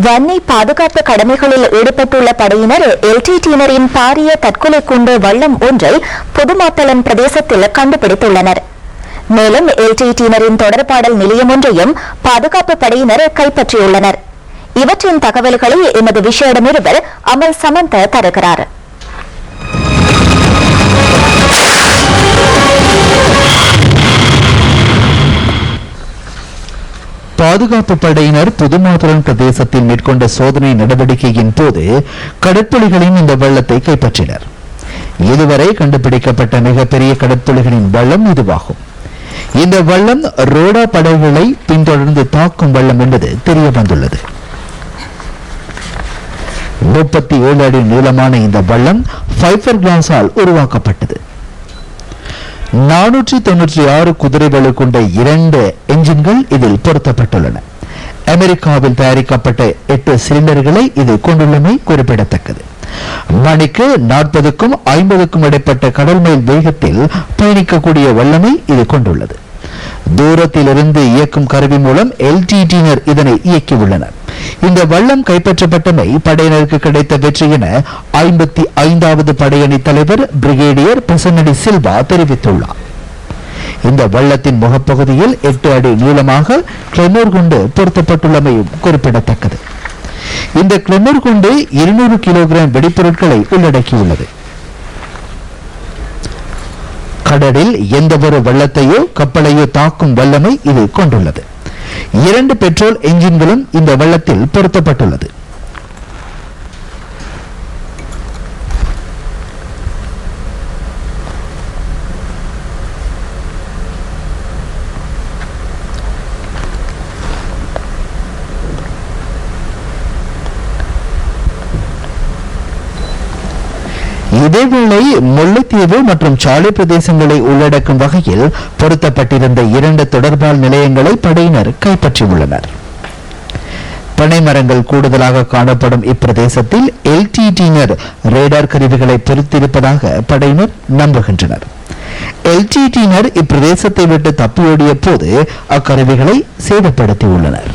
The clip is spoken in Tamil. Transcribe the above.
வன்னி பாதுகாப்பு கடமைகளில் ஈடுபட்டுள்ள படையினர் எல்டிடியினரின் பாரிய தற்கொலை குண்டு வள்ளம் ஒன்றை புதுமாத்தளம் பிரதேசத்தில் கண்டுபிடித்துள்ளனர். மேலும் எல்டிடியினரின் தொடர்பாடல் நிலையம் ஒன்றையும் பாதுகாப்பு படையினர் கைப்பற்றியுள்ளனர். இவற்றின் தகவல்களை எமது விசேட நிருபர் அமல் சமந்த தருகிறார். பாதுகாப்பு படையினர் புதுமாதுரம் பிரதேசத்தில் மேற்கொண்ட சோதனை நடவடிக்கையின் போது கடற்புலிகளின் இந்த வள்ளத்தை கைப்பற்றினர். இதுவரை கண்டுபிடிக்கப்பட்ட மிகப்பெரிய கடற்புலிகளின் வள்ளம் இதுவாகும். இந்த வள்ளம் ரோடா படகுகளை பின்தொடர்ந்து தாக்கும் வள்ளம் என்பது தெரிய வந்துள்ளது. 37 அடி நீளமான இந்த வள்ளம் ஃபைபர் கிளாஸால் உருவாக்கப்பட்டது. 496 குதிரை பளு கொண்ட 2 என்ஜின்கள் இதில் பொருத்தப்பட்டுள்ளன. அமெரிக்காவில் தயாரிக்கப்பட்ட 8 சிலிண்டர்களை இது கொண்டுள்ளமை குறிப்பிடத்தக்கது. மணிக்கு 40க்கும் 50க்கும் இடைப்பட்ட கடல் மைல் வேகத்தில் பயணிக்கக்கூடிய வல்லமை இது கொண்டுள்ளது. தூரத்திலிருந்து இயக்கும் கருவி மூலம் எல்டிடியினர் இதனை இயக்கியுள்ளனர். இந்த வள்ளம் கைப்பற்றப்பட்டமை படையினருக்கு கிடைத்த வெற்றி என 55வது படையணி தலைவர் பிரிகேடியர் பிரசன்னடி சில்வா தெரிவித்துள்ளார். இந்த வள்ளத்தின் முகப்பகுதியில் 8 அடி நீளமாக கிளெமோர் குண்டு பொருத்தப்பட்டுள்ளமையும் குறிப்பிடத்தக்கது. இந்த கிளெமோர் குண்டு 200 கிலோகிராம் வெடிப்பொருட்களை உள்ளடக்கியுள்ளது. கடலில் எந்த ஒரு வள்ளத்தையோ கப்பலையோ தாக்கும் வல்லமை இது கொண்டுள்ளது. 2 பெட்ரோல் என்ஜின்களும் இந்த வள்ளத்தில் பொருத்தப்பட்டுள்ளது. இதேவேளை முல்லைத்தீவு மற்றும் சாலை பிரதேசங்களை உள்ளடக்கும் வகையில் பொருத்தப்பட்டிருந்த 2 தொடர்பால் நிலையங்களை படையினர் கைப்பற்றியுள்ளனர். பனைமரங்கள் கூடுதலாக காணப்படும் இப்பிரதேசத்தில் எல்டிடியினர் ரேடார் கருவிகளை பொருத்தியிருப்பதாக படையினர் நம்புகின்றனர். எல்டிடியினர் இப்பிரதேசத்தை விட்டு தப்பியோடிய போது அக்கருவிகளை சேதப்படுத்தியுள்ளனர்.